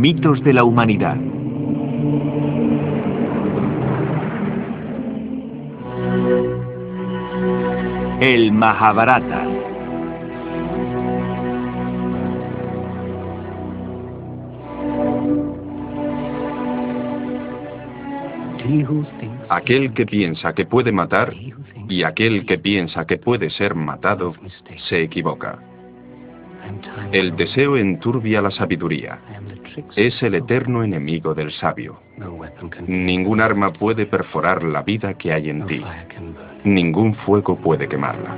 Mitos de la humanidad. El Mahabharata. Aquel que piensa que puede matar y aquel que piensa que puede ser matado se equivoca. El deseo enturbia la sabiduría. Es el eterno enemigo del sabio. Ningún arma puede perforar la vida que hay en ti. Ningún fuego puede quemarla.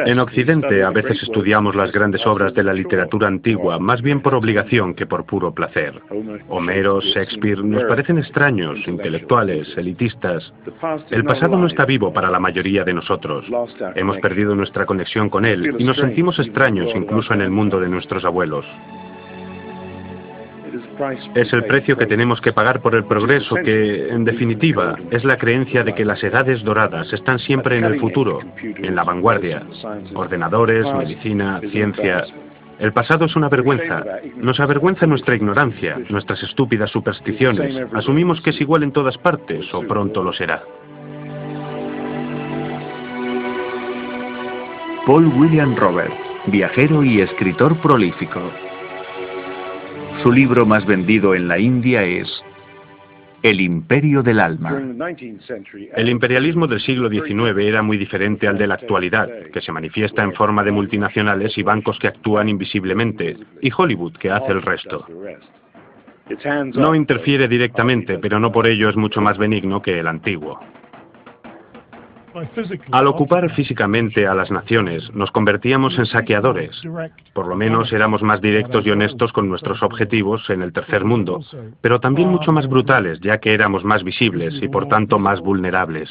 En Occidente a veces estudiamos las grandes obras de la literatura antigua, más bien por obligación que por puro placer. Homero, Shakespeare, nos parecen extraños, intelectuales, elitistas. El pasado no está vivo para la mayoría de nosotros. Hemos perdido nuestra conexión con él y nos sentimos extraños incluso en el mundo de nuestros abuelos. Es el precio que tenemos que pagar por el progreso que, en definitiva, es la creencia de que las edades doradas están siempre en el futuro, en la vanguardia. Ordenadores, medicina, ciencia. El pasado es una vergüenza. Nos avergüenza nuestra ignorancia, nuestras estúpidas supersticiones. Asumimos que es igual en todas partes, o pronto lo será. Paul William Roberts, viajero y escritor prolífico. Su libro más vendido en la India es El Imperio del Alma. El imperialismo del siglo XIX era muy diferente al de la actualidad, que se manifiesta en forma de multinacionales y bancos que actúan invisiblemente, y Hollywood que hace el resto. No interfiere directamente, pero no por ello es mucho más benigno que el antiguo. Al ocupar físicamente a las naciones, nos convertíamos en saqueadores. Por lo menos éramos más directos y honestos con nuestros objetivos en el tercer mundo, pero también mucho más brutales, ya que éramos más visibles y por tanto más vulnerables.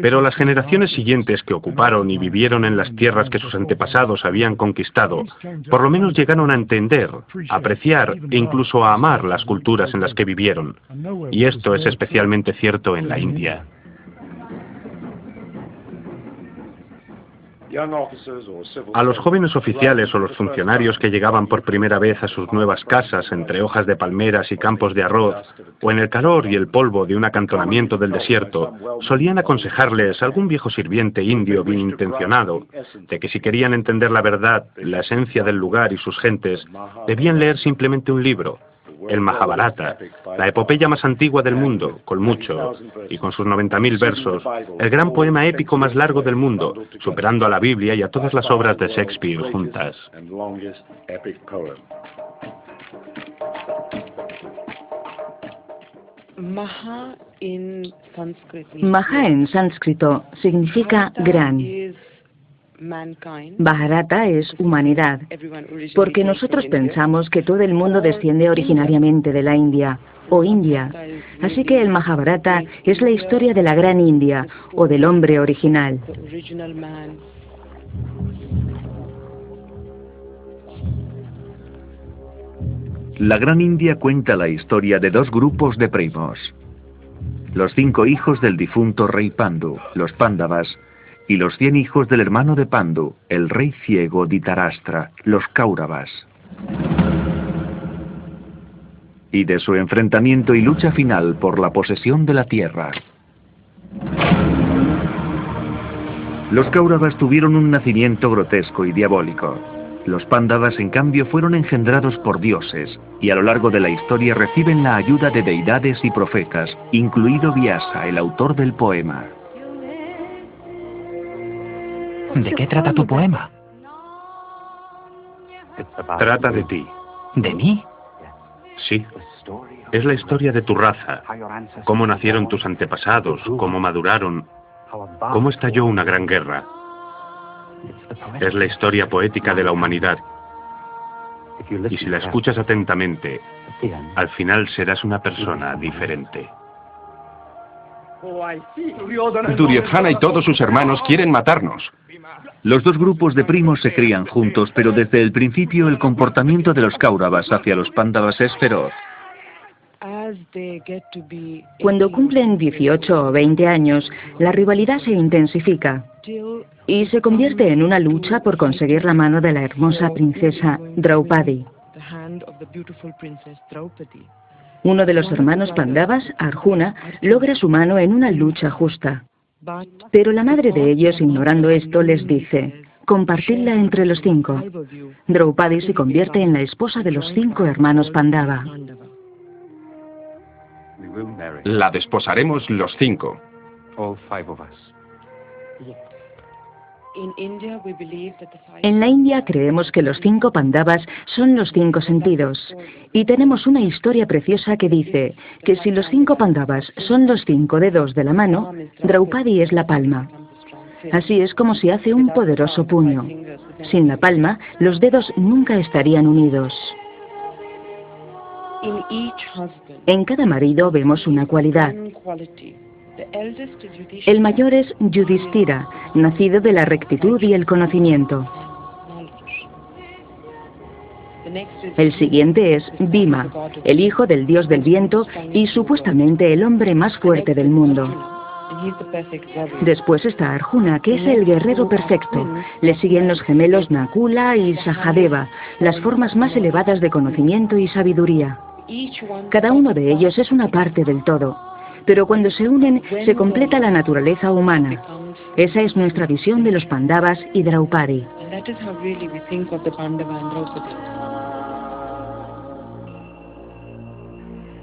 Pero las generaciones siguientes que ocuparon y vivieron en las tierras que sus antepasados habían conquistado, por lo menos llegaron a entender, a apreciar e incluso a amar las culturas en las que vivieron. Y esto es especialmente cierto en la India. A los jóvenes oficiales o los funcionarios que llegaban por primera vez a sus nuevas casas entre hojas de palmeras y campos de arroz, o en el calor y el polvo de un acantonamiento del desierto, solían aconsejarles algún viejo sirviente indio bien intencionado, de que si querían entender la verdad, la esencia del lugar y sus gentes, debían leer simplemente un libro, el Mahabharata, la epopeya más antigua del mundo, con mucho, y con sus 90.000 versos, el gran poema épico más largo del mundo, superando a la Biblia y a todas las obras de Shakespeare juntas. Maha en sánscrito significa gran. Bharata es humanidad, porque nosotros pensamos que todo el mundo desciende originariamente de la India, o India. Así que el Mahabharata es la historia de la gran India, o del hombre original. La Gran India cuenta la historia de dos grupos de primos. Los 5 hijos del difunto rey Pandu, los Pándavas, y los 100 hijos del hermano de Pandu, el rey ciego Dhritarashtra, los Kauravas. Y de su enfrentamiento y lucha final por la posesión de la tierra. Los Kauravas tuvieron un nacimiento grotesco y diabólico. Los Pándavas, en cambio, fueron engendrados por dioses, y a lo largo de la historia reciben la ayuda de deidades y profetas, incluido Vyasa, el autor del poema. ¿De qué trata tu poema? Trata de ti. ¿De mí? Sí. Es la historia de tu raza, cómo nacieron tus antepasados, cómo maduraron, cómo estalló una gran guerra. Es la historia poética de la humanidad. Y si la escuchas atentamente, al final serás una persona diferente. Duryodhana y todos sus hermanos quieren matarnos. Los dos grupos de primos se crían juntos, pero desde el principio el comportamiento de los Kauravas hacia los Pándavas es feroz. Cuando cumplen 18 o 20 años, la rivalidad se intensifica y se convierte en una lucha por conseguir la mano de la hermosa princesa Draupadi. Uno de los hermanos Pandavas, Arjuna, logra su mano en una lucha justa. Pero la madre de ellos, ignorando esto, les dice: compartidla entre los 5. Draupadi se convierte en la esposa de los 5 hermanos Pandava. La desposaremos los 5. En la India creemos que los 5 Pandavas son los 5 sentidos. Y tenemos una historia preciosa que dice que si los 5 Pandavas son los 5 dedos de la mano, Draupadi es la palma. Así es como se hace un poderoso puño. Sin la palma, los dedos nunca estarían unidos. En cada marido vemos una cualidad. El mayor es Yudhishthira, nacido de la rectitud y el conocimiento. El siguiente es Bhima, el hijo del dios del viento y supuestamente el hombre más fuerte del mundo. Después está Arjuna, que es el guerrero perfecto. Le siguen los gemelos Nakula y Sahadeva, las formas más elevadas de conocimiento y sabiduría. Cada uno de ellos es una parte del todo, pero cuando se unen se completa la naturaleza humana. Esa es nuestra visión de los Pandavas y Draupadi.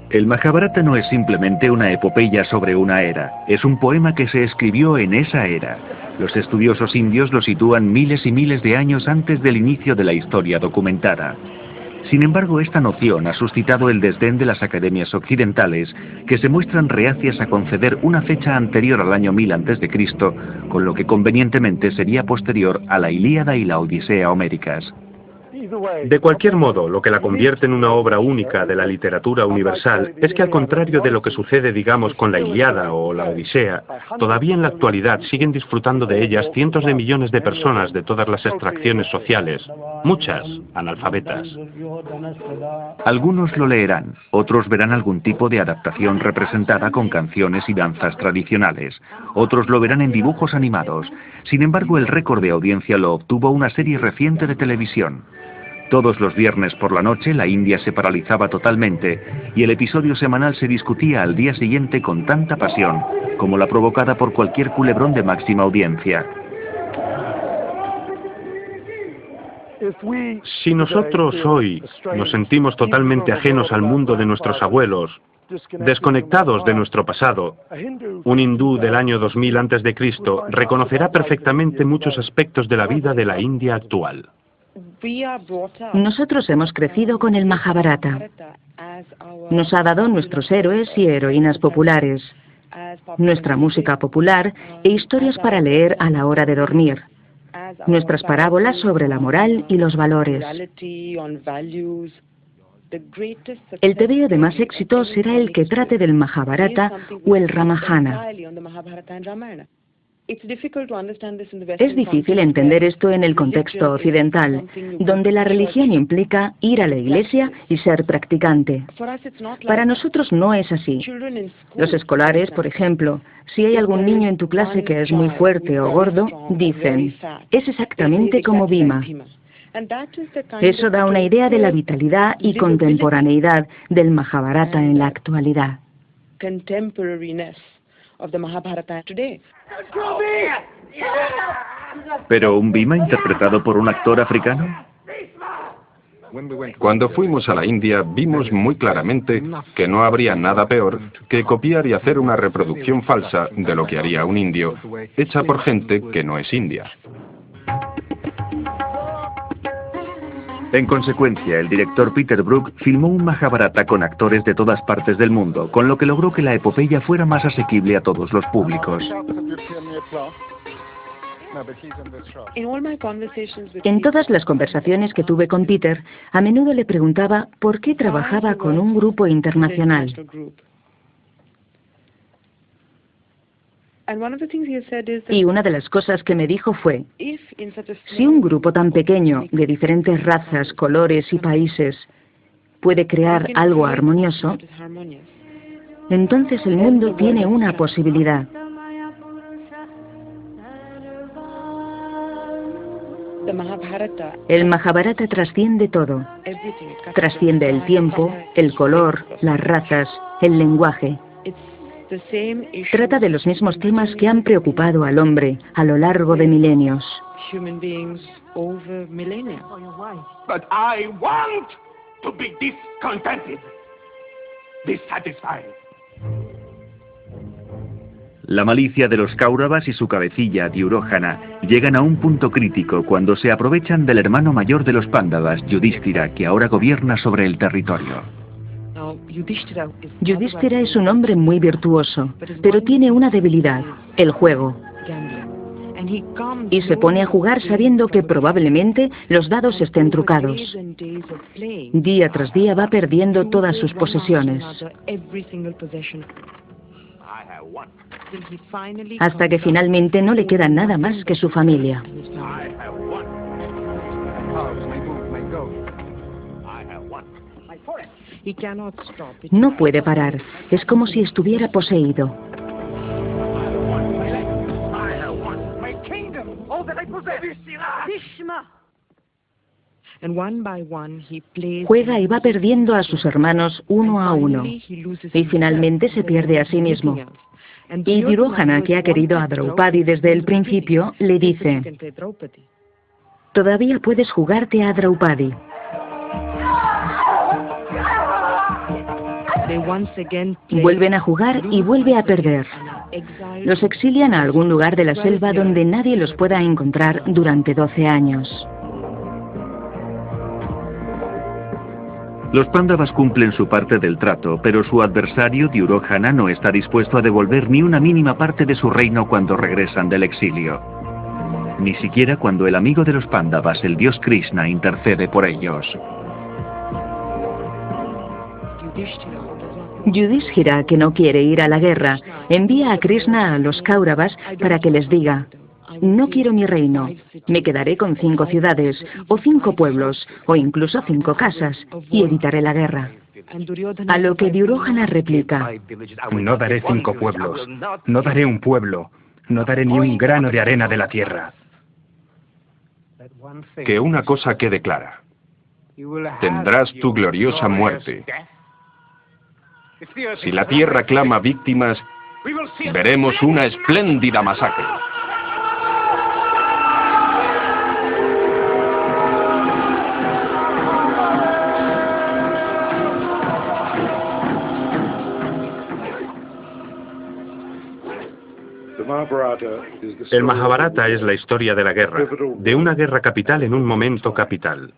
El Mahabharata no es simplemente una epopeya sobre una era, es un poema que se escribió en esa era. Los estudiosos indios lo sitúan miles y miles de años antes del inicio de la historia documentada. Sin embargo, esta noción ha suscitado el desdén de las academias occidentales, que se muestran reacias a conceder una fecha anterior al año 1000 a.C., con lo que convenientemente sería posterior a la Ilíada y la Odisea homéricas. De cualquier modo, lo que la convierte en una obra única de la literatura universal es que, al contrario de lo que sucede, digamos, con la Ilíada o la Odisea, todavía en la actualidad siguen disfrutando de ellas cientos de millones de personas de todas las extracciones sociales, muchas analfabetas. Algunos lo leerán, otros verán algún tipo de adaptación representada con canciones y danzas tradicionales, otros lo verán en dibujos animados. Sin embargo, el récord de audiencia lo obtuvo una serie reciente de televisión. Todos los viernes por la noche la India se paralizaba totalmente y el episodio semanal se discutía al día siguiente con tanta pasión como la provocada por cualquier culebrón de máxima audiencia. Si nosotros hoy nos sentimos totalmente ajenos al mundo de nuestros abuelos, desconectados de nuestro pasado, un hindú del año 2000 a.C. reconocerá perfectamente muchos aspectos de la vida de la India actual. Nosotros hemos crecido con el Mahabharata. Nos ha dado nuestros héroes y heroínas populares, nuestra música popular e historias para leer a la hora de dormir, nuestras parábolas sobre la moral y los valores. El tebeo de más éxito será el que trate del Mahabharata o el Ramayana. Es difícil entender esto en el contexto occidental, donde la religión implica ir a la iglesia y ser practicante. Para nosotros no es así. Los escolares, por ejemplo, si hay algún niño en tu clase que es muy fuerte o gordo, dicen, es exactamente como Bhima. Eso da una idea de la vitalidad y contemporaneidad del Mahabharata en la actualidad. ¿Pero un Bhima interpretado por un actor africano? Cuando fuimos a la India vimos muy claramente que no habría nada peor que copiar y hacer una reproducción falsa de lo que haría un indio, hecha por gente que no es india. En consecuencia, el director Peter Brook filmó un Mahabharata con actores de todas partes del mundo, con lo que logró que la epopeya fuera más asequible a todos los públicos. En todas las conversaciones que tuve con Peter, a menudo le preguntaba por qué trabajaba con un grupo internacional. Y una de las cosas que me dijo fue, si un grupo tan pequeño, de diferentes razas, colores y países, puede crear algo armonioso, entonces el mundo tiene una posibilidad. El Mahabharata trasciende todo. Trasciende el tiempo, el color, las razas, el lenguaje. Trata de los mismos temas que han preocupado al hombre a lo largo de milenios. But I want to be discontented, dissatisfied. La malicia de los Kauravas y su cabecilla, Duryodhana, llegan a un punto crítico cuando se aprovechan del hermano mayor de los Pándavas, Yudhishthira, que ahora gobierna sobre el territorio. Yudhishthira es un hombre muy virtuoso, pero tiene una debilidad, el juego. Y se pone a jugar sabiendo que probablemente los dados estén trucados. Día tras día va perdiendo todas sus posesiones. Hasta que finalmente no le queda nada más que su familia. No puede parar, es como si estuviera poseído. Juega y va perdiendo a sus hermanos uno a uno, y finalmente se pierde a sí mismo. Y Duryodhana, que ha querido a Draupadi desde el principio, le dice: todavía puedes jugarte a Draupadi. Vuelven a jugar y vuelve a perder. Los exilian a algún lugar de la selva donde nadie los pueda encontrar durante 12 años. Los Pándavas cumplen su parte del trato, pero su adversario, Duryodhana, no está dispuesto a devolver ni una mínima parte de su reino cuando regresan del exilio. Ni siquiera cuando el amigo de los Pándavas, el dios Krishna, intercede por ellos. Yudhishthira, que no quiere ir a la guerra, envía a Krishna a los Kauravas para que les diga: no quiero mi reino, me quedaré con 5 ciudades, o 5 pueblos, o incluso 5 casas, y evitaré la guerra. A lo que Duryodhana replica: No daré 5 pueblos, no daré un pueblo, no daré ni un grano de arena de la tierra. Que una cosa quede clara. Tendrás tu gloriosa muerte. Si la tierra clama víctimas, veremos una espléndida masacre. El Mahabharata es la historia de la guerra, de una guerra capital en un momento capital.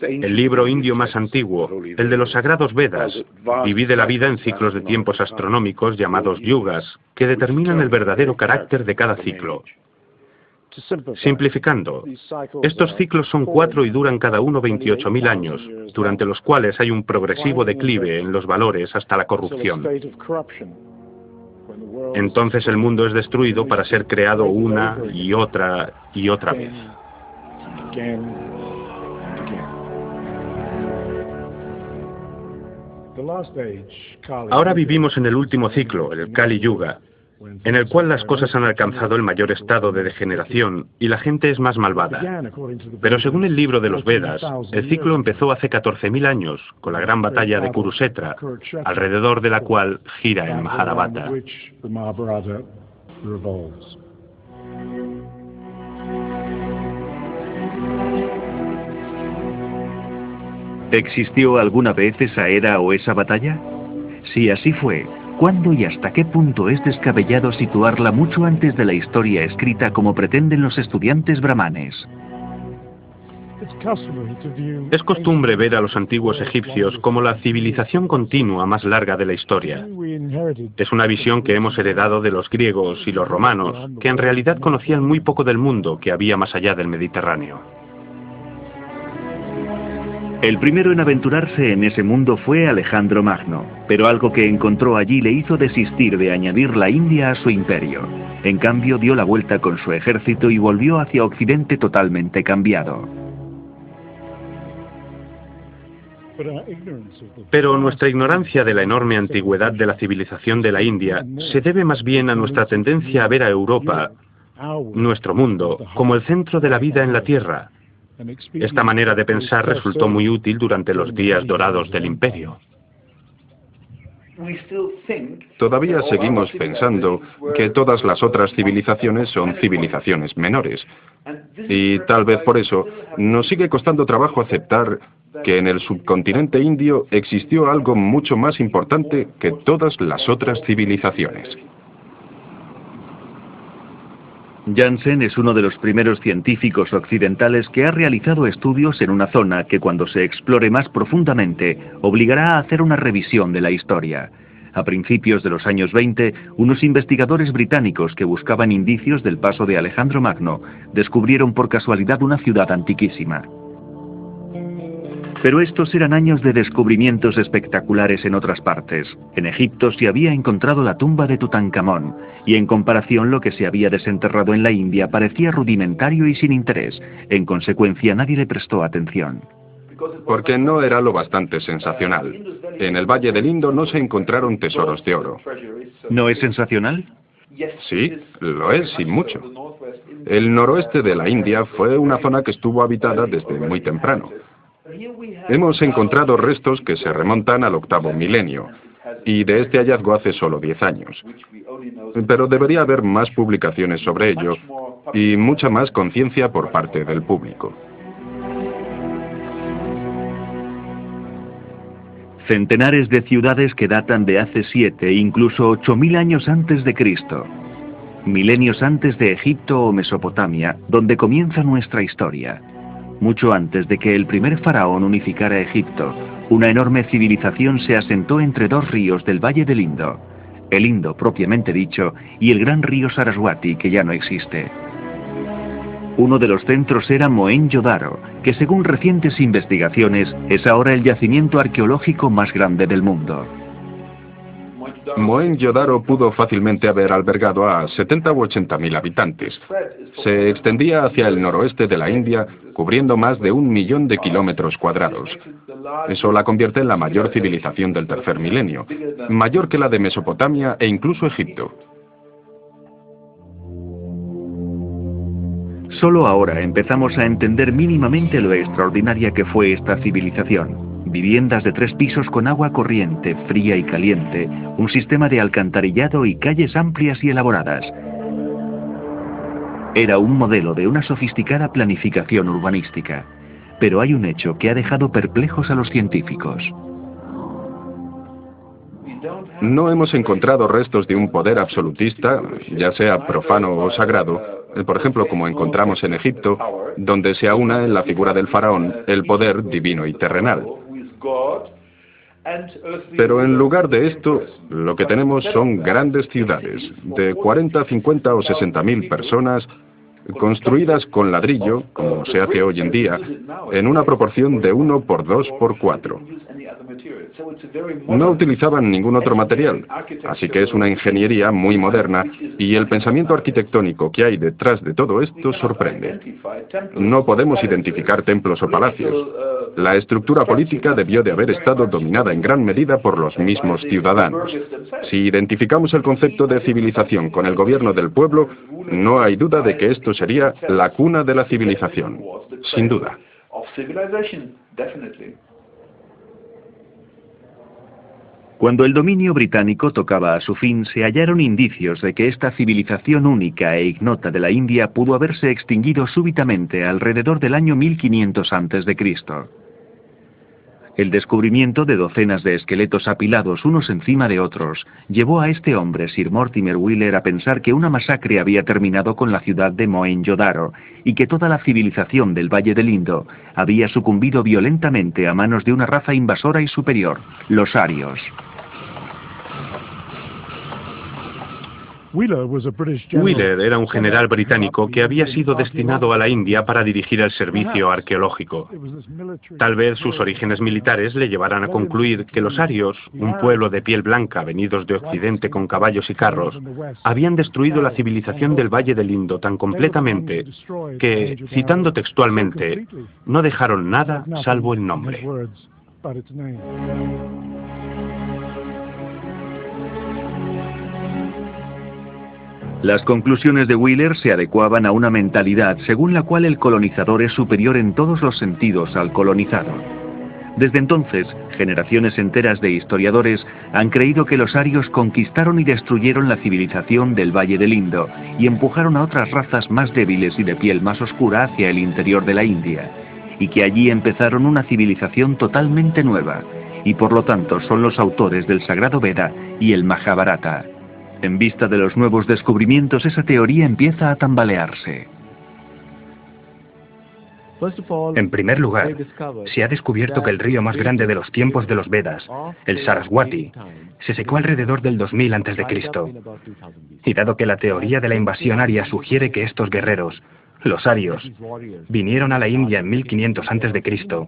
El libro indio más antiguo, el de los sagrados Vedas, divide la vida en ciclos de tiempos astronómicos llamados yugas, que determinan el verdadero carácter de cada ciclo. Simplificando, estos ciclos son 4 y duran cada uno 28.000 años, durante los cuales hay un progresivo declive en los valores hasta la corrupción. Entonces el mundo es destruido para ser creado una y otra vez. Ahora vivimos en el último ciclo, el Kali Yuga, en el cual las cosas han alcanzado el mayor estado de degeneración y la gente es más malvada. Pero según el libro de los Vedas, el ciclo empezó hace 14.000 años, con la gran batalla de Kurukshetra, alrededor de la cual gira el Mahabharata. ¿Existió alguna vez esa era o esa batalla? Si así fue, ¿cuándo y hasta qué punto es descabellado situarla mucho antes de la historia escrita como pretenden los estudiantes brahmanes? Es costumbre ver a los antiguos egipcios como la civilización continua más larga de la historia. Es una visión que hemos heredado de los griegos y los romanos, que en realidad conocían muy poco del mundo que había más allá del Mediterráneo. El primero en aventurarse en ese mundo fue Alejandro Magno, pero algo que encontró allí le hizo desistir de añadir la India a su imperio. En cambio, dio la vuelta con su ejército y volvió hacia Occidente totalmente cambiado. Pero nuestra ignorancia de la enorme antigüedad de la civilización de la India se debe más bien a nuestra tendencia a ver a Europa, nuestro mundo, como el centro de la vida en la Tierra. Esta manera de pensar resultó muy útil durante los días dorados del Imperio. Todavía seguimos pensando que todas las otras civilizaciones son civilizaciones menores. Y tal vez por eso nos sigue costando trabajo aceptar que en el subcontinente indio existió algo mucho más importante que todas las otras civilizaciones. Janssen es uno de los primeros científicos occidentales que ha realizado estudios en una zona que, cuando se explore más profundamente, obligará a hacer una revisión de la historia. A principios de los años 20, unos investigadores británicos que buscaban indicios del paso de Alejandro Magno descubrieron por casualidad una ciudad antiquísima. Pero estos eran años de descubrimientos espectaculares en otras partes. En Egipto se había encontrado la tumba de Tutankamón, y en comparación lo que se había desenterrado en la India parecía rudimentario y sin interés. En consecuencia, nadie le prestó atención. Porque no era lo bastante sensacional. En el Valle del Indo no se encontraron tesoros de oro. ¿No es sensacional? Sí, lo es y mucho. El noroeste de la India fue una zona que estuvo habitada desde muy temprano. Hemos encontrado restos que se remontan al 8º milenio, y de este hallazgo hace solo 10 años. Pero debería haber más publicaciones sobre ello y mucha más conciencia por parte del público. Centenares de ciudades que datan de hace 7, incluso 8000 años antes de Cristo. Milenios antes de Egipto o Mesopotamia, donde comienza nuestra historia. Mucho antes de que el primer faraón unificara Egipto, una enorme civilización se asentó entre dos ríos del Valle del Indo, el Indo propiamente dicho y el gran río Saraswati, que ya no existe. Uno de los centros era Mohenjo-Daro, que según recientes investigaciones es ahora el yacimiento arqueológico más grande del mundo. Mohenjo-Daro pudo fácilmente haber albergado a 70 u 80 mil habitantes. Se extendía hacia el noroeste de la India, cubriendo más de 1 millón de kilómetros cuadrados. Eso la convierte en la mayor civilización del tercer milenio, mayor que la de Mesopotamia e incluso Egipto. Solo ahora empezamos a entender mínimamente lo extraordinaria que fue esta civilización. Viviendas de 3 pisos con agua corriente, fría y caliente, un sistema de alcantarillado y calles amplias y elaboradas. Era un modelo de una sofisticada planificación urbanística. Pero hay un hecho que ha dejado perplejos a los científicos. No hemos encontrado restos de un poder absolutista, ya sea profano o sagrado, por ejemplo, como encontramos en Egipto, donde se aúna en la figura del faraón el poder divino y terrenal. Pero en lugar de esto, lo que tenemos son grandes ciudades, de 40, 50 o 60 mil personas, construidas con ladrillo, como se hace hoy en día, en una proporción de 1 por 2 por 4. No utilizaban ningún otro material, así que es una ingeniería muy moderna y el pensamiento arquitectónico que hay detrás de todo esto sorprende. No podemos identificar templos o palacios. La estructura política debió de haber estado dominada en gran medida por los mismos ciudadanos. Si identificamos el concepto de civilización con el gobierno del pueblo, no hay duda de que esto sería la cuna de la civilización, sin duda. Cuando el dominio británico tocaba a su fin, se hallaron indicios de que esta civilización única e ignota de la India pudo haberse extinguido súbitamente alrededor del año 1500 a.C. El descubrimiento de docenas de esqueletos apilados unos encima de otros llevó a este hombre, Sir Mortimer Wheeler, a pensar que una masacre había terminado con la ciudad de Mohenjo-Daro y que toda la civilización del Valle del Indo había sucumbido violentamente a manos de una raza invasora y superior, los arios. Wheeler era un general británico que había sido destinado a la India para dirigir el servicio arqueológico. Tal vez sus orígenes militares le llevaran a concluir que los arios, un pueblo de piel blanca venidos de Occidente con caballos y carros, habían destruido la civilización del Valle del Indo tan completamente que, citando textualmente, no dejaron nada salvo el nombre. Las conclusiones de Wheeler se adecuaban a una mentalidad según la cual el colonizador es superior en todos los sentidos al colonizado. Desde entonces, generaciones enteras de historiadores han creído que los arios conquistaron y destruyeron la civilización del Valle del Indo y empujaron a otras razas más débiles y de piel más oscura hacia el interior de la India, y que allí empezaron una civilización totalmente nueva, y por lo tanto son los autores del Sagrado Veda y el Mahabharata. En vista de los nuevos descubrimientos, esa teoría empieza a tambalearse. En primer lugar, se ha descubierto que el río más grande de los tiempos de los Vedas, el Saraswati, se secó alrededor del 2000 a.C. Y dado que la teoría de la invasión aria sugiere que estos guerreros, los arios, vinieron a la India en 1500 a.C.,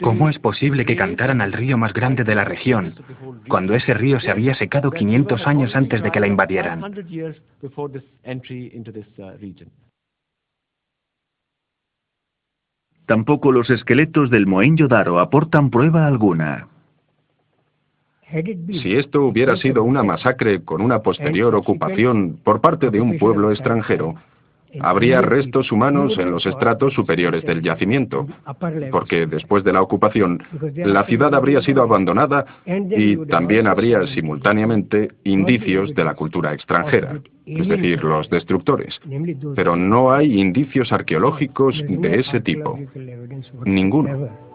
¿cómo es posible que cantaran al río más grande de la región, cuando ese río se había secado 500 años antes de que la invadieran? Tampoco los esqueletos del Mohenjo-Daro aportan prueba alguna. Si esto hubiera sido una masacre con una posterior ocupación por parte de un pueblo extranjero, habría restos humanos en los estratos superiores del yacimiento, porque después de la ocupación, la ciudad habría sido abandonada y también habría simultáneamente indicios de la cultura extranjera, es decir, los destructores. Pero no hay indicios arqueológicos de ese tipo. Ninguno.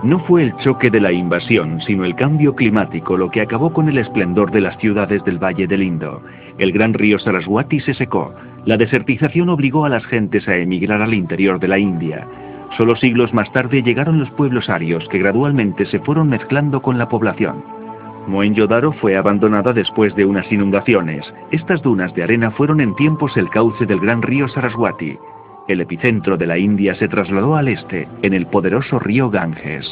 No fue el choque de la invasión, sino el cambio climático lo que acabó con el esplendor de las ciudades del Valle del Indo. El gran río Saraswati se secó. La desertización obligó a las gentes a emigrar al interior de la India. Solo siglos más tarde llegaron los pueblos arios que gradualmente se fueron mezclando con la población. Mohenjo-Daro fue abandonada después de unas inundaciones. Estas dunas de arena fueron en tiempos el cauce del gran río Saraswati. El epicentro de la India se trasladó al este, en el poderoso río Ganges.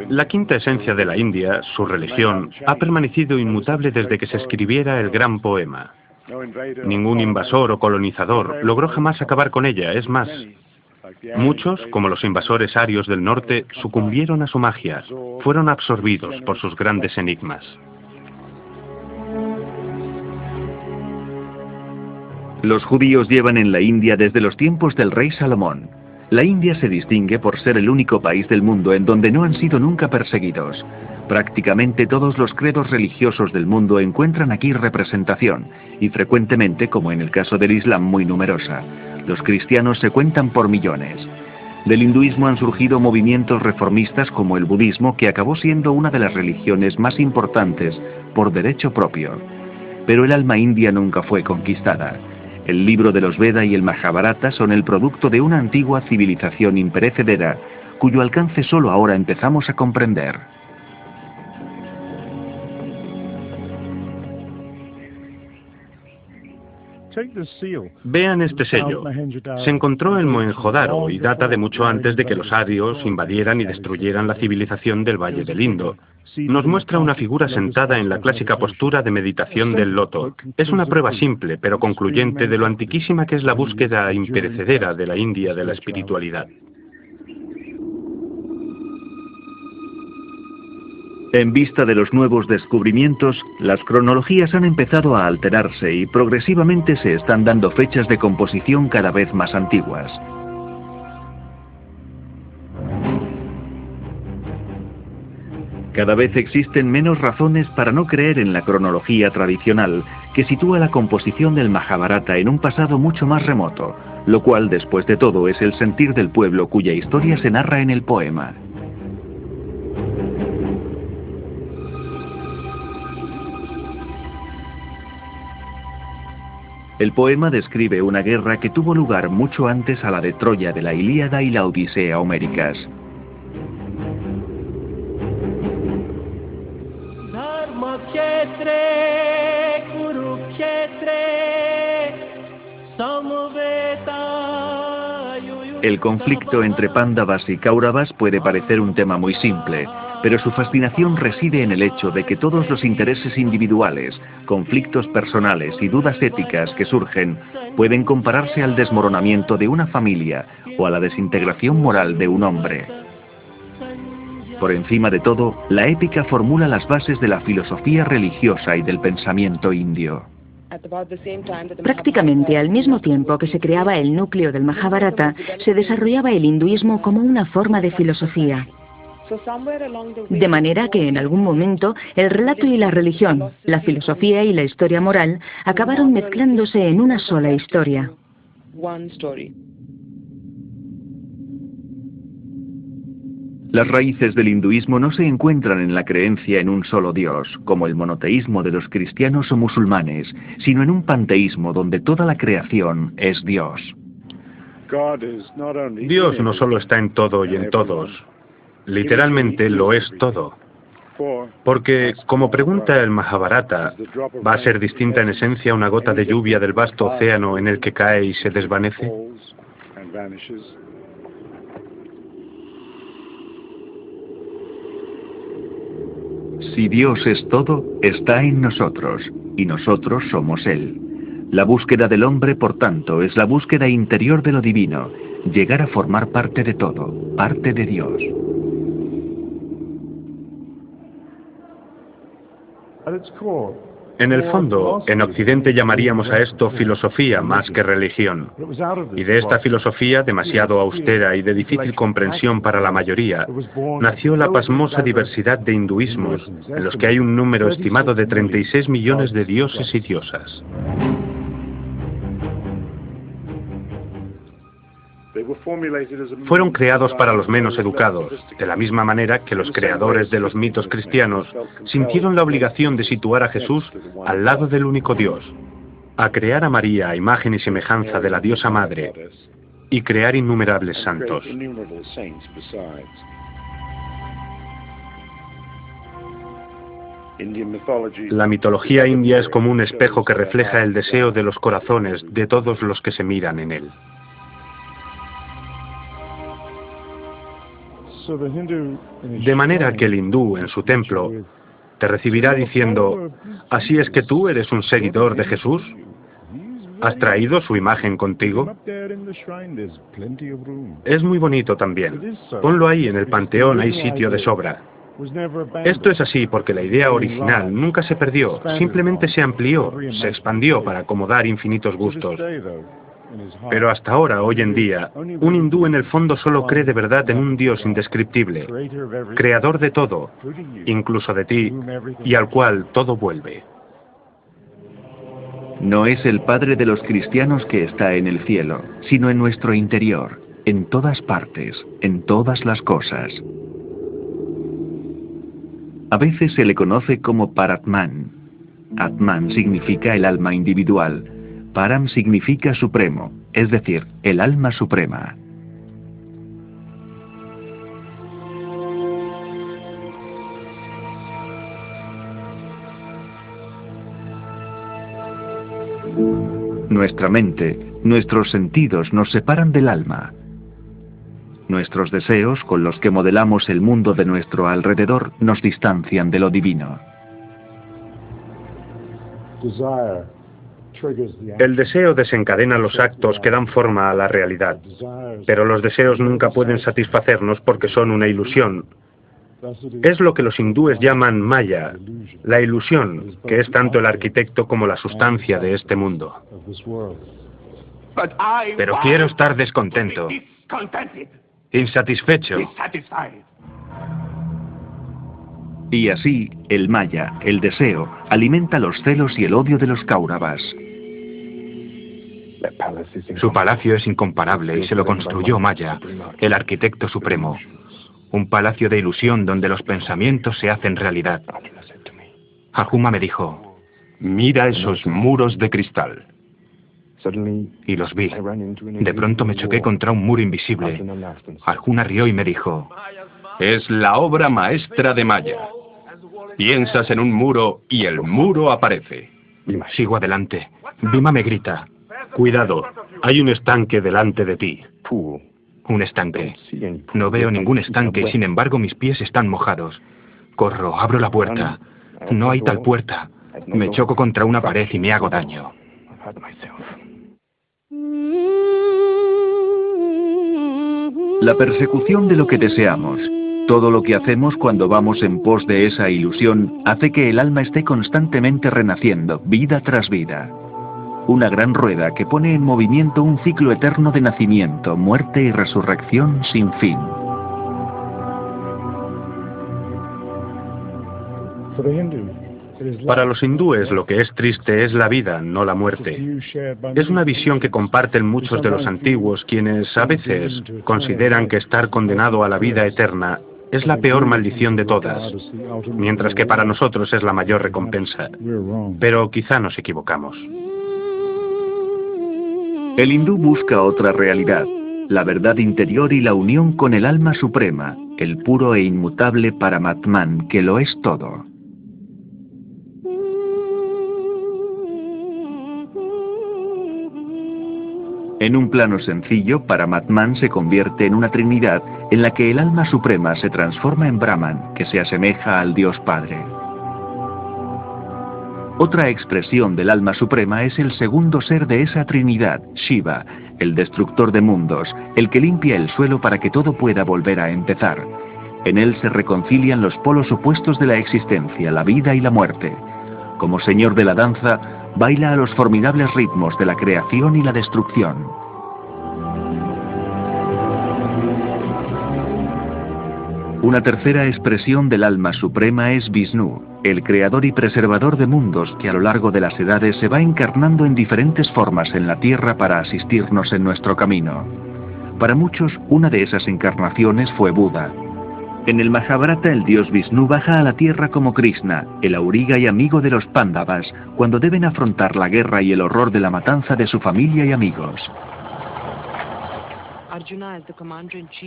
La quinta esencia de la India, su religión, ha permanecido inmutable desde que se escribiera el gran poema. Ningún invasor o colonizador logró jamás acabar con ella, es más, muchos, como los invasores arios del norte, sucumbieron a su magia, fueron absorbidos por sus grandes enigmas. Los judíos llevan en la India desde los tiempos del rey Salomón. La India se distingue por ser el único país del mundo en donde no han sido nunca perseguidos. Prácticamente todos los credos religiosos del mundo encuentran aquí representación, y frecuentemente, como en el caso del Islam, muy numerosa. Los cristianos se cuentan por millones. Del hinduismo han surgido movimientos reformistas como el budismo, que acabó siendo una de las religiones más importantes por derecho propio. Pero el alma india nunca fue conquistada. El libro de los Veda y el Mahabharata son el producto de una antigua civilización imperecedera, cuyo alcance solo ahora empezamos a comprender. Vean este sello. Se encontró en Mohenjo-Daro y data de mucho antes de que los arios invadieran y destruyeran la civilización del Valle del Indo. Nos muestra una figura sentada en la clásica postura de meditación del loto. Es una prueba simple, pero concluyente de lo antiquísima que es la búsqueda imperecedera de la India de la espiritualidad. En vista de los nuevos descubrimientos, las cronologías han empezado a alterarse y progresivamente se están dando fechas de composición cada vez más antiguas. Cada vez existen menos razones para no creer en la cronología tradicional, que sitúa la composición del Mahabharata en un pasado mucho más remoto, lo cual, después de todo, es el sentir del pueblo cuya historia se narra en el poema. El poema describe una guerra que tuvo lugar mucho antes a la de Troya de la Ilíada y la Odisea homéricas. El conflicto entre Pándavas y Kauravas puede parecer un tema muy simple, pero su fascinación reside en el hecho de que todos los intereses individuales, conflictos personales y dudas éticas que surgen pueden compararse al desmoronamiento de una familia o a la desintegración moral de un hombre. Por encima de todo, la épica formula las bases de la filosofía religiosa y del pensamiento indio. Prácticamente al mismo tiempo que se creaba el núcleo del Mahabharata, se desarrollaba el hinduismo como una forma de filosofía. De manera que en algún momento el relato y la religión, la filosofía y la historia moral acabaron mezclándose en una sola historia. Las raíces del hinduismo no se encuentran en la creencia en un solo Dios, como el monoteísmo de los cristianos o musulmanes, sino en un panteísmo donde toda la creación es Dios. Dios no solo está en todo y en todos, literalmente lo es todo. Porque, como pregunta el Mahabharata, ¿va a ser distinta en esencia una gota de lluvia del vasto océano en el que cae y se desvanece? Si Dios es todo, está en nosotros, y nosotros somos Él. La búsqueda del hombre, por tanto, es la búsqueda interior de lo divino, llegar a formar parte de todo, parte de Dios. En el fondo, en Occidente llamaríamos a esto filosofía más que religión. Y de esta filosofía, demasiado austera y de difícil comprensión para la mayoría, nació la pasmosa diversidad de hinduismos, en los que hay un número estimado de 36 millones de dioses y diosas. Fueron creados para los menos educados, de la misma manera que los creadores de los mitos cristianos sintieron la obligación de situar a Jesús al lado del único Dios, a crear a María a imagen y semejanza de la diosa madre y crear innumerables santos. La mitología india es como un espejo que refleja el deseo de los corazones de todos los que se miran en él. De manera que el hindú, en su templo, te recibirá diciendo: ¿así es que tú eres un seguidor de Jesús? ¿Has traído su imagen contigo? Es muy bonito también. Ponlo ahí en el panteón, hay sitio de sobra. Esto es así porque la idea original nunca se perdió, simplemente se amplió, se expandió para acomodar infinitos gustos. Pero hasta ahora, hoy en día, un hindú en el fondo solo cree de verdad en un Dios indescriptible, creador de todo, incluso de ti, y al cual todo vuelve. No es el Padre de los cristianos que está en el cielo, sino en nuestro interior, en todas partes, en todas las cosas. A veces se le conoce como Paratman. Atman significa el alma individual. Param significa supremo, es decir, el alma suprema. Nuestra mente, nuestros sentidos nos separan del alma. Nuestros deseos, con los que modelamos el mundo de nuestro alrededor, nos distancian de lo divino. El deseo desencadena los actos que dan forma a la realidad, pero los deseos nunca pueden satisfacernos porque son una ilusión. Es lo que los hindúes llaman Maya, la ilusión, que es tanto el arquitecto como la sustancia de este mundo. Pero quiero estar descontento, insatisfecho. Y así, el Maya, el deseo, alimenta los celos y el odio de los Kauravas. Su palacio es incomparable y se lo construyó Maya, el arquitecto supremo. Un palacio de ilusión donde los pensamientos se hacen realidad. Arjuna me dijo: mira esos muros de cristal. Y los vi. De pronto me choqué contra un muro invisible. Arjuna rió y me dijo: es la obra maestra de Maya. Piensas en un muro y el muro aparece. Sigo adelante. Bhima me grita: cuidado, hay un estanque delante de ti. Un estanque. No veo ningún estanque y sin embargo mis pies están mojados. Corro, abro la puerta. No hay tal puerta. Me choco contra una pared y me hago daño. La persecución de lo que deseamos, todo lo que hacemos cuando vamos en pos de esa ilusión, hace que el alma esté constantemente renaciendo, vida tras vida. Una gran rueda que pone en movimiento un ciclo eterno de nacimiento, muerte y resurrección sin fin. Para los hindúes lo que es triste es la vida, no la muerte. Es una visión que comparten muchos de los antiguos, quienes a veces consideran que estar condenado a la vida eterna es la peor maldición de todas, mientras que para nosotros es la mayor recompensa. Pero quizá nos equivocamos. El hindú busca otra realidad, la verdad interior y la unión con el alma suprema, el puro e inmutable Paramatman, que lo es todo. En un plano sencillo, Paramatman se convierte en una trinidad en la que el alma suprema se transforma en Brahman, que se asemeja al Dios Padre. Otra expresión del alma suprema es el segundo ser de esa trinidad, Shiva, el destructor de mundos, el que limpia el suelo para que todo pueda volver a empezar. En él se reconcilian los polos opuestos de la existencia, la vida y la muerte. Como señor de la danza, baila a los formidables ritmos de la creación y la destrucción. Una tercera expresión del alma suprema es Vishnu, el creador y preservador de mundos que a lo largo de las edades se va encarnando en diferentes formas en la tierra para asistirnos en nuestro camino. Para muchos, una de esas encarnaciones fue Buda. En el Mahabharata, el dios Vishnu baja a la tierra como Krishna, el auriga y amigo de los Pándavas, cuando deben afrontar la guerra y el horror de la matanza de su familia y amigos.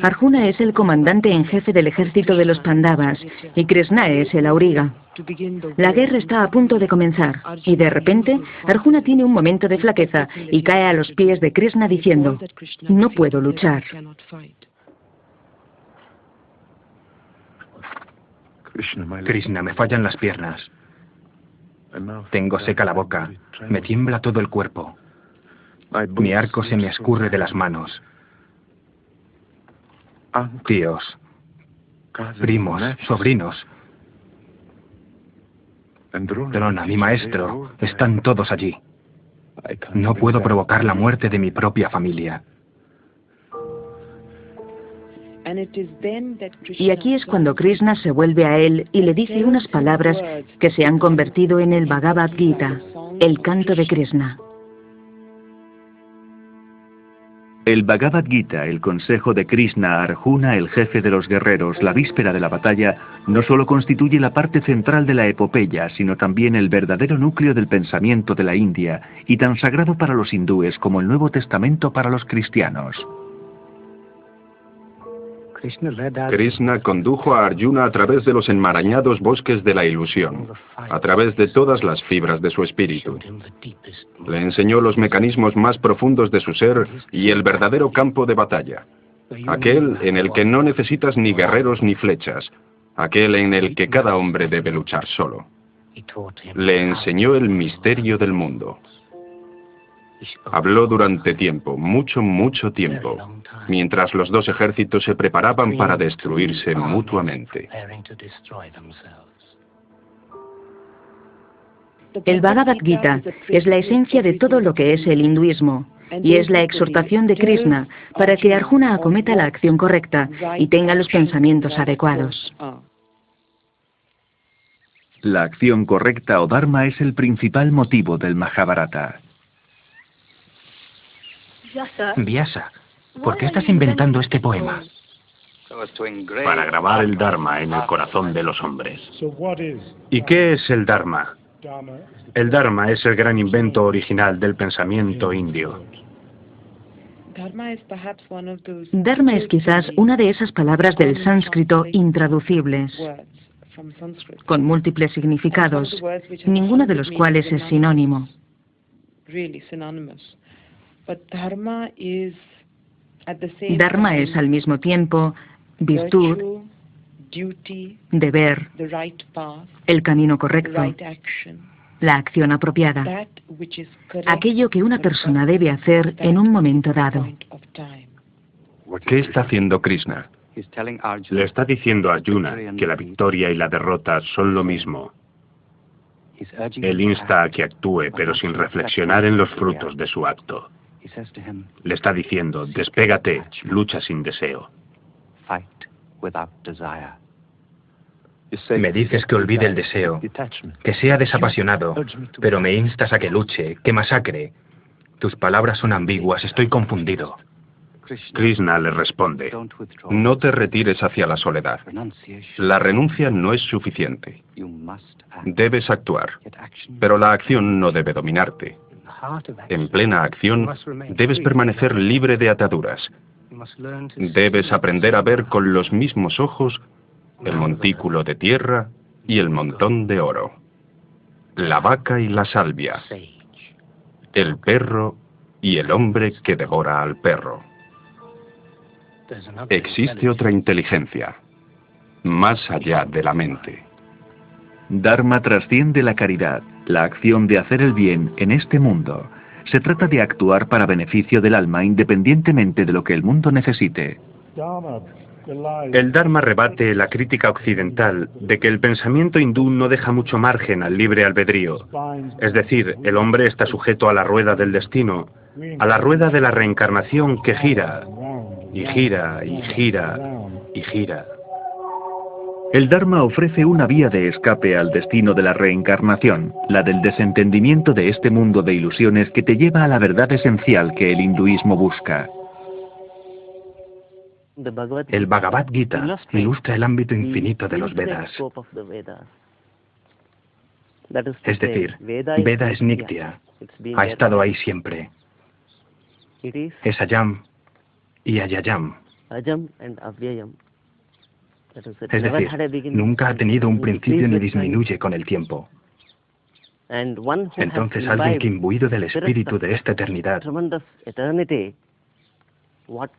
Arjuna es el comandante en jefe del ejército de los Pandavas y Krishna es el auriga. La guerra está a punto de comenzar y de repente Arjuna tiene un momento de flaqueza y cae a los pies de Krishna diciendo: "No puedo luchar". Krishna, me fallan las piernas. Tengo seca la boca. Me tiembla todo el cuerpo. Mi arco se me escurre de las manos. Tíos, primos, sobrinos, Drona, mi maestro, están todos allí. No puedo provocar la muerte de mi propia familia. Y aquí es cuando Krishna se vuelve a él y le dice unas palabras que se han convertido en el Bhagavad Gita, el canto de Krishna. El Bhagavad Gita, el consejo de Krishna a Arjuna, el jefe de los guerreros, la víspera de la batalla, no solo constituye la parte central de la epopeya, sino también el verdadero núcleo del pensamiento de la India, y tan sagrado para los hindúes como el Nuevo Testamento para los cristianos. Krishna condujo a Arjuna a través de los enmarañados bosques de la ilusión, a través de todas las fibras de su espíritu. Le enseñó los mecanismos más profundos de su ser y el verdadero campo de batalla, aquel en el que no necesitas ni guerreros ni flechas, aquel en el que cada hombre debe luchar solo. Le enseñó el misterio del mundo. Habló durante tiempo, mucho tiempo, mientras los dos ejércitos se preparaban para destruirse mutuamente. El Bhagavad Gita es la esencia de todo lo que es el hinduismo, y es la exhortación de Krishna para que Arjuna acometa la acción correcta y tenga los pensamientos adecuados. La acción correcta o dharma es el principal motivo del Mahabharata. Vyasa, ¿por qué estás inventando este poema? Para grabar el Dharma en el corazón de los hombres. ¿Y qué es el Dharma? El Dharma es el gran invento original del pensamiento indio. Dharma es quizás una de esas palabras del sánscrito intraducibles, con múltiples significados, ninguno de los cuales es sinónimo. Dharma es al mismo tiempo virtud, deber, el camino correcto, la acción apropiada, aquello que una persona debe hacer en un momento dado. ¿Qué está haciendo Krishna? Le está diciendo a Arjuna que la victoria y la derrota son lo mismo. Él insta a que actúe, pero sin reflexionar en los frutos de su acto. Le está diciendo, despégate, lucha sin deseo. Me dices que olvide el deseo, que sea desapasionado, pero me instas a que luche, que masacre. Tus palabras son ambiguas, estoy confundido. Krishna le responde, No te retires hacia la soledad. La renuncia no es suficiente. Debes actuar, pero la acción no debe dominarte. En plena acción, debes permanecer libre de ataduras. Debes aprender a ver con los mismos ojos el montículo de tierra y el montón de oro, la vaca y la salvia, el perro y el hombre que devora al perro. Existe otra inteligencia, más allá de la mente. Dharma trasciende la caridad, la acción de hacer el bien en este mundo. Se trata de actuar para beneficio del alma independientemente de lo que el mundo necesite. el Dharma rebate la crítica occidental de que el pensamiento hindú no deja mucho margen al libre albedrío. Es decir, el hombre está sujeto a la rueda del destino, a la rueda de la reencarnación que gira, y gira, y gira, y gira. El Dharma ofrece una vía de escape al destino de la reencarnación, la del desentendimiento de este mundo de ilusiones que te lleva a la verdad esencial que el hinduismo busca. El Bhagavad Gita ilustra el ámbito infinito de los Vedas. Es decir, Veda es Nitya, ha estado ahí siempre. Es Ayam y Ayayam. Es decir, nunca ha tenido un principio ni disminuye con el tiempo. Entonces alguien que imbuido del espíritu de esta eternidad,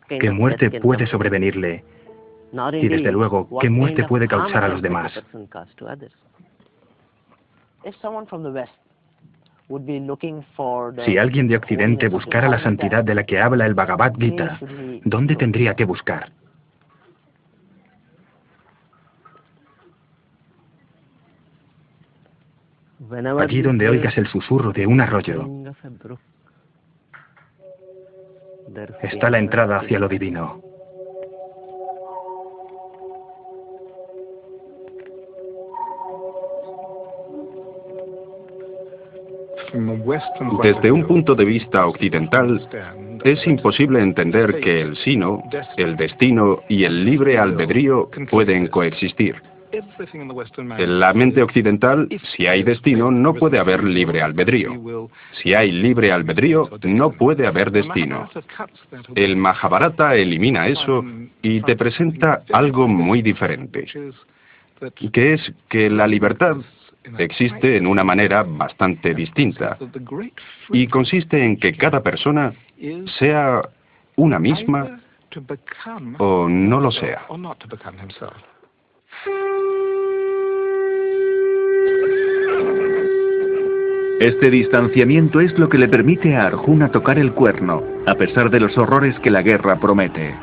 ¿qué muerte puede sobrevenirle? Y desde luego, ¿qué muerte puede causar a los demás? Si alguien de Occidente buscara la santidad de la que habla el Bhagavad Gita, ¿dónde tendría que buscar? Allí donde oigas el susurro de un arroyo, está la entrada hacia lo divino. Desde un punto de vista occidental, es imposible entender que el sino, el destino y el libre albedrío pueden coexistir. En la mente occidental, si hay destino, no puede haber libre albedrío. Si hay libre albedrío, no puede haber destino. El Mahabharata elimina eso y te presenta algo muy diferente, que es que la libertad existe en una manera bastante distinta y consiste en que cada persona sea una misma o no lo sea. Este distanciamiento es lo que le permite a Arjuna tocar el cuerno, a pesar de los horrores que la guerra promete.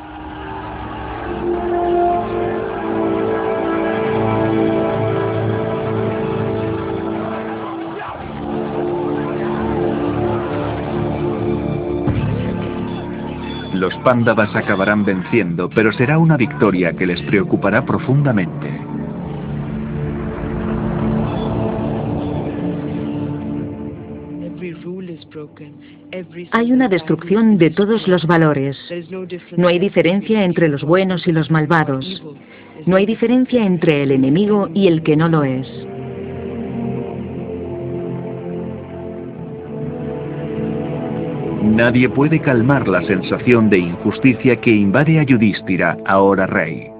Los Pándavas acabarán venciendo, pero será una victoria que les preocupará profundamente. Hay una destrucción de todos los valores. No hay diferencia entre los buenos y los malvados. No hay diferencia entre el enemigo y el que no lo es. Nadie puede calmar la sensación de injusticia que invade a Yudhishthira, ahora rey.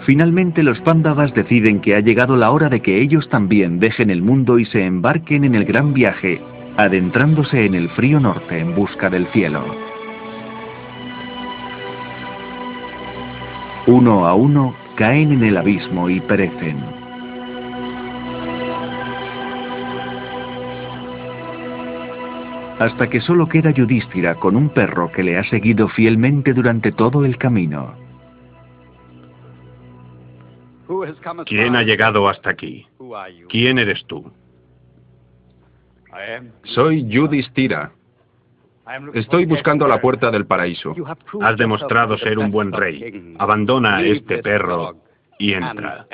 Finalmente los Pándavas deciden que ha llegado la hora de que ellos también dejen el mundo y se embarquen en el gran viaje, adentrándose en el frío norte en busca del cielo. Uno a uno caen en el abismo y perecen. Hasta que solo queda Yudhishthira con un perro que le ha seguido fielmente durante todo el camino. ¿Quién ha llegado hasta aquí? ¿Quién eres tú? Soy Yudhishthira. Estoy buscando la puerta del paraíso. Has demostrado ser un buen rey. Abandona a este perro y entra.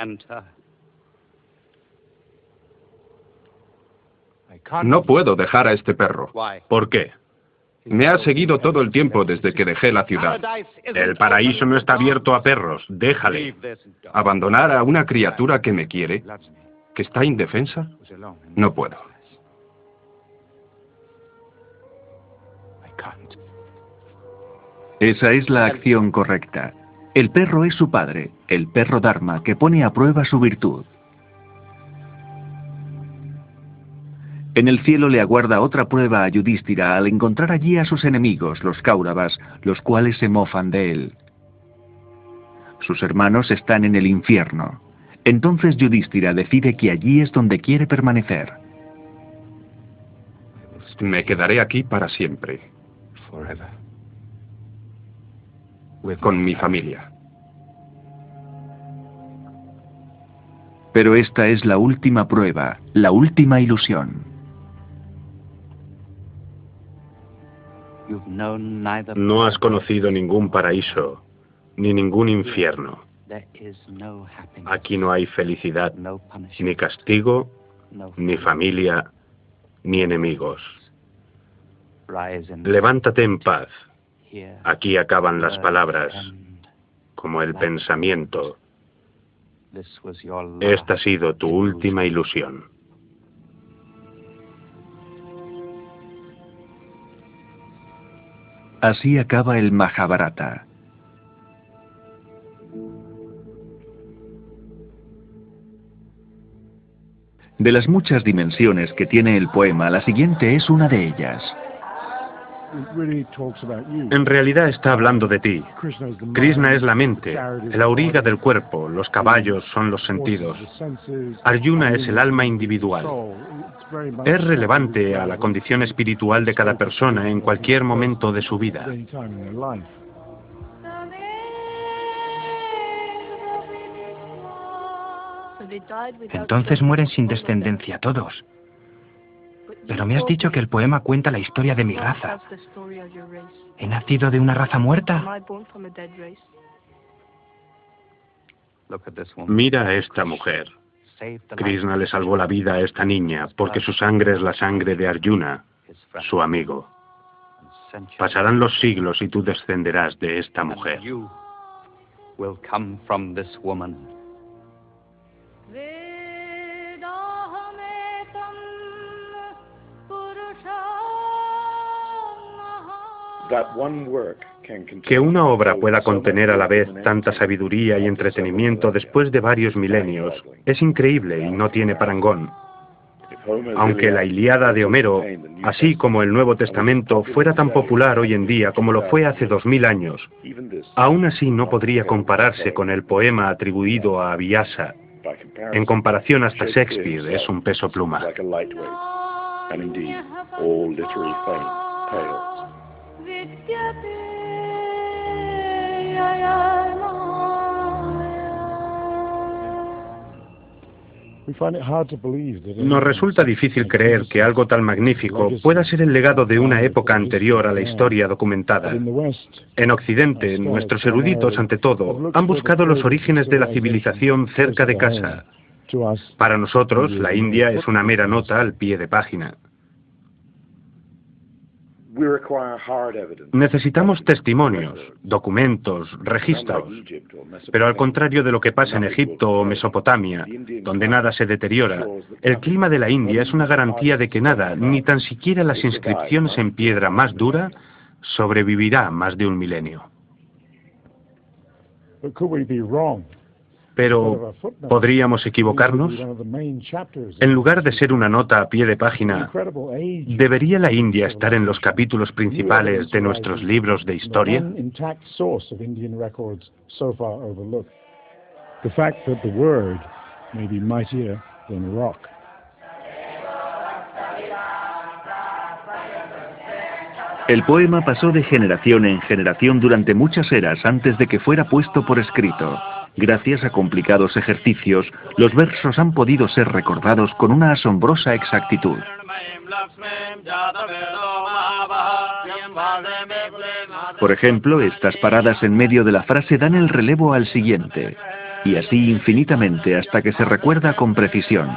No puedo dejar a este perro. ¿Por qué? Me ha seguido todo el tiempo desde que dejé la ciudad. El paraíso no está abierto a perros. Déjale. ¿Abandonar a una criatura que me quiere, que está indefensa? No puedo. Esa es la acción correcta. El perro es su padre, el perro Dharma, que pone a prueba su virtud. En el cielo le aguarda otra prueba a Yudhishthira al encontrar allí a sus enemigos, los Kauravas, los cuales se mofan de él. Sus hermanos están en el infierno. Entonces Yudhishthira decide que allí es donde quiere permanecer. Me quedaré aquí para siempre. Con mi familia. Pero esta es la última prueba, la última ilusión. No has conocido ningún paraíso, ni ningún infierno. Aquí no hay felicidad, ni castigo, ni familia, ni enemigos. Levántate en paz. Aquí acaban las palabras, como el pensamiento. Esta ha sido tu última ilusión. Así acaba el Mahabharata. De las muchas dimensiones que tiene el poema, la siguiente es una de ellas. En realidad está hablando de ti. Krishna es la mente, el auriga del cuerpo, los caballos son los sentidos. Arjuna es el alma individual. Es relevante a la condición espiritual de cada persona en cualquier momento de su vida. Entonces mueren sin descendencia todos. Pero me has dicho que el poema cuenta la historia de mi raza. ¿He nacido de una raza muerta? Mira a esta mujer. Krishna le salvó la vida a esta niña porque su sangre es la sangre de Arjuna, su amigo. Pasarán los siglos y tú descenderás de esta mujer. Que una obra pueda contener a la vez tanta sabiduría y entretenimiento después de varios milenios es increíble y no tiene parangón. Aunque la Ilíada de Homero, así como el Nuevo Testamento, fuera tan popular hoy en día como lo fue hace 2000 años, aún así no podría compararse con el poema atribuido a Vyasa. En comparación, hasta Shakespeare es un peso pluma. Nos resulta difícil creer que algo tan magnífico pueda ser el legado de una época anterior a la historia documentada. En Occidente, nuestros eruditos, ante todo, han buscado los orígenes de la civilización cerca de casa. Para nosotros, la India es una mera nota al pie de página. Necesitamos testimonios, documentos, registros. Pero al contrario de lo que pasa en Egipto o Mesopotamia, donde nada se deteriora, el clima de la India es una garantía de que nada, ni tan siquiera las inscripciones en piedra más dura, sobrevivirá más de un milenio. Pero, ¿podríamos equivocarnos? En lugar de ser una nota a pie de página, ¿debería la India estar en los capítulos principales de nuestros libros de historia? El poema pasó de generación en generación durante muchas eras antes de que fuera puesto por escrito. Gracias a complicados ejercicios, los versos han podido ser recordados con una asombrosa exactitud. Por ejemplo, estas paradas en medio de la frase dan el relevo al siguiente, y así infinitamente hasta que se recuerda con precisión.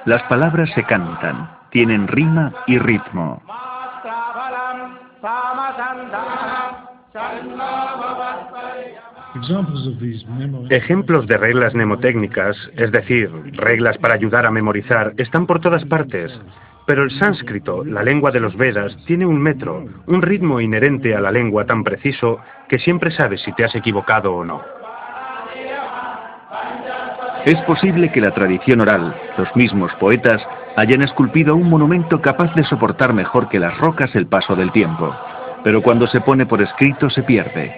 Las palabras se cantan, tienen rima y ritmo. Ejemplos de reglas mnemotécnicas, es decir, reglas para ayudar a memorizar, están por todas partes. Pero el sánscrito, la lengua de los Vedas, tiene un metro, un ritmo inherente a la lengua tan preciso que siempre sabes si te has equivocado o no. Es posible que la tradición oral, los mismos poetas, hayan esculpido un monumento capaz de soportar mejor que las rocas el paso del tiempo. Pero cuando se pone por escrito se pierde.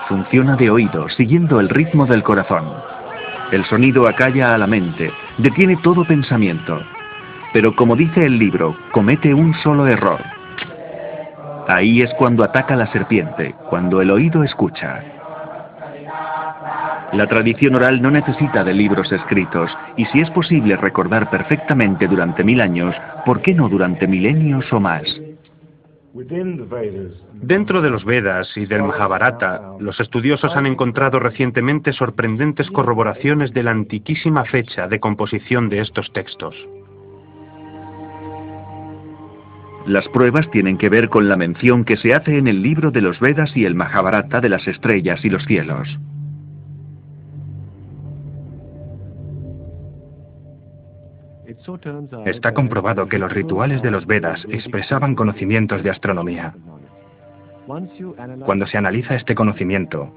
Funciona de oído, siguiendo el ritmo del corazón. El sonido acalla a la mente, detiene todo pensamiento. Pero como dice el libro, comete un solo error. Ahí es cuando ataca la serpiente, cuando el oído escucha. La tradición oral no necesita de libros escritos, y si es posible recordar perfectamente durante 1000 años, ¿por qué no durante milenios o más? Dentro de los Vedas y del Mahabharata, los estudiosos han encontrado recientemente sorprendentes corroboraciones de la antiquísima fecha de composición de estos textos. Las pruebas tienen que ver con la mención que se hace en el libro de los Vedas y el Mahabharata de las estrellas y los cielos. Está comprobado que los rituales de los Vedas expresaban conocimientos de astronomía. Cuando se analiza este conocimiento,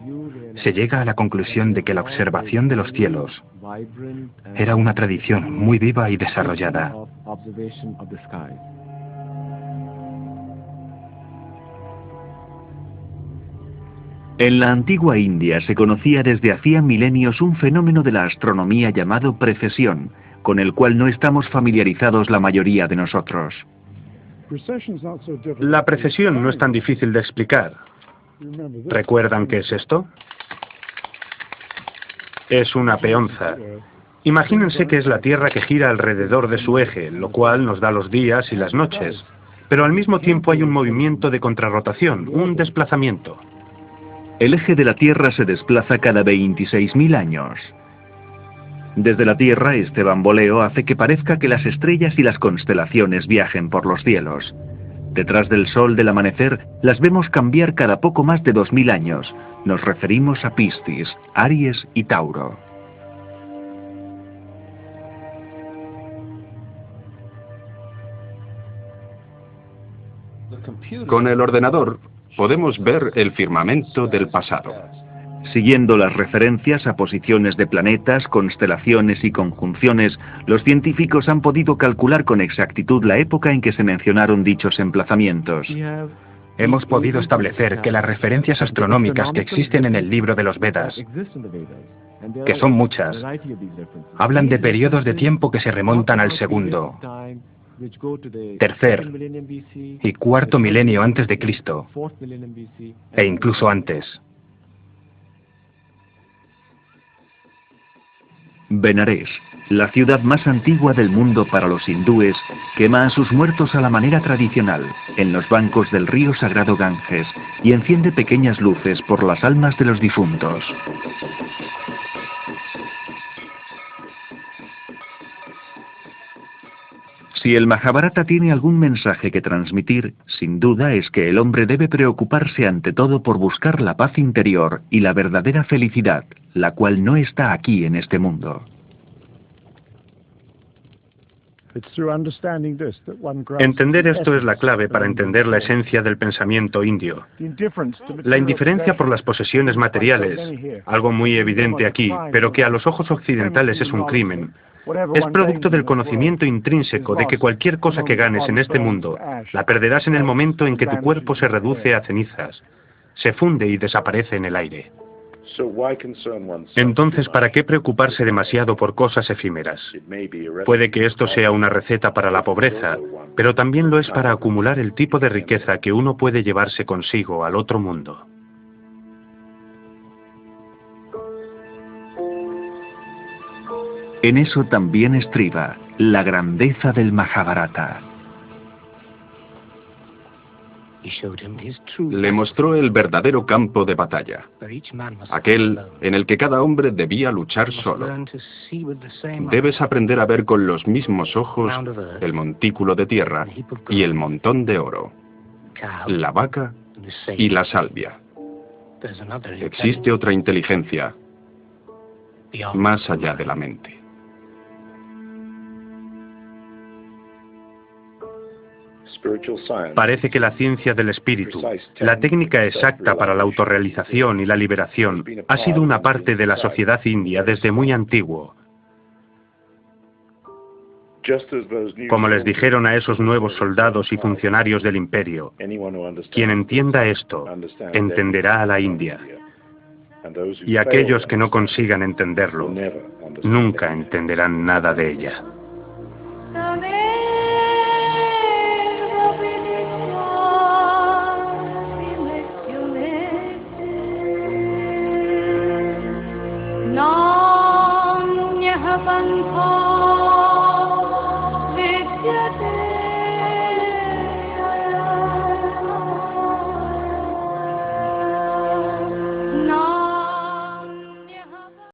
se llega a la conclusión de que la observación de los cielos era una tradición muy viva y desarrollada. En la antigua India se conocía desde hacía milenios un fenómeno de la astronomía llamado precesión, con el cual no estamos familiarizados la mayoría de nosotros. La precesión no es tan difícil de explicar. ¿Recuerdan qué es esto? Es una peonza. Imagínense que es la Tierra que gira alrededor de su eje, lo cual nos da los días y las noches. Pero al mismo tiempo hay un movimiento de contrarrotación, un desplazamiento. El eje de la Tierra se desplaza cada 26.000 años. Desde la Tierra, este bamboleo hace que parezca que las estrellas y las constelaciones viajen por los cielos. Detrás del sol del amanecer, las vemos cambiar cada poco más de 2000 años. Nos referimos a Piscis, Aries y Tauro. Con el ordenador podemos ver el firmamento del pasado. Siguiendo las referencias a posiciones de planetas, constelaciones y conjunciones, los científicos han podido calcular con exactitud la época en que se mencionaron dichos emplazamientos. Hemos podido establecer que las referencias astronómicas que existen en el libro de los Vedas, que son muchas, hablan de periodos de tiempo que se remontan al segundo, tercer y cuarto milenio antes de Cristo, e incluso antes. Benares, la ciudad más antigua del mundo para los hindúes, quema a sus muertos a la manera tradicional, en los bancos del río sagrado Ganges, y enciende pequeñas luces por las almas de los difuntos. Si el Mahabharata tiene algún mensaje que transmitir, sin duda es que el hombre debe preocuparse ante todo por buscar la paz interior y la verdadera felicidad, la cual no está aquí en este mundo. Entender esto es la clave para entender la esencia del pensamiento indio. La indiferencia por las posesiones materiales, algo muy evidente aquí, pero que a los ojos occidentales es un crimen, es producto del conocimiento intrínseco de que cualquier cosa que ganes en este mundo, la perderás en el momento en que tu cuerpo se reduce a cenizas, se funde y desaparece en el aire. Entonces, ¿para qué preocuparse demasiado por cosas efímeras? Puede que esto sea una receta para la pobreza, pero también lo es para acumular el tipo de riqueza que uno puede llevarse consigo al otro mundo. En eso también estriba la grandeza del Mahabharata. Le mostró el verdadero campo de batalla, aquel en el que cada hombre debía luchar solo. Debes aprender a ver con los mismos ojos el montículo de tierra y el montón de oro, la vaca y la salvia. Existe otra inteligencia más allá de la mente. Parece que la ciencia del espíritu, la técnica exacta para la autorrealización y la liberación, ha sido una parte de la sociedad india desde muy antiguo. Como les dijeron a esos nuevos soldados y funcionarios del imperio, quien entienda esto, entenderá a la India. Y aquellos que no consigan entenderlo, nunca entenderán nada de ella. Nam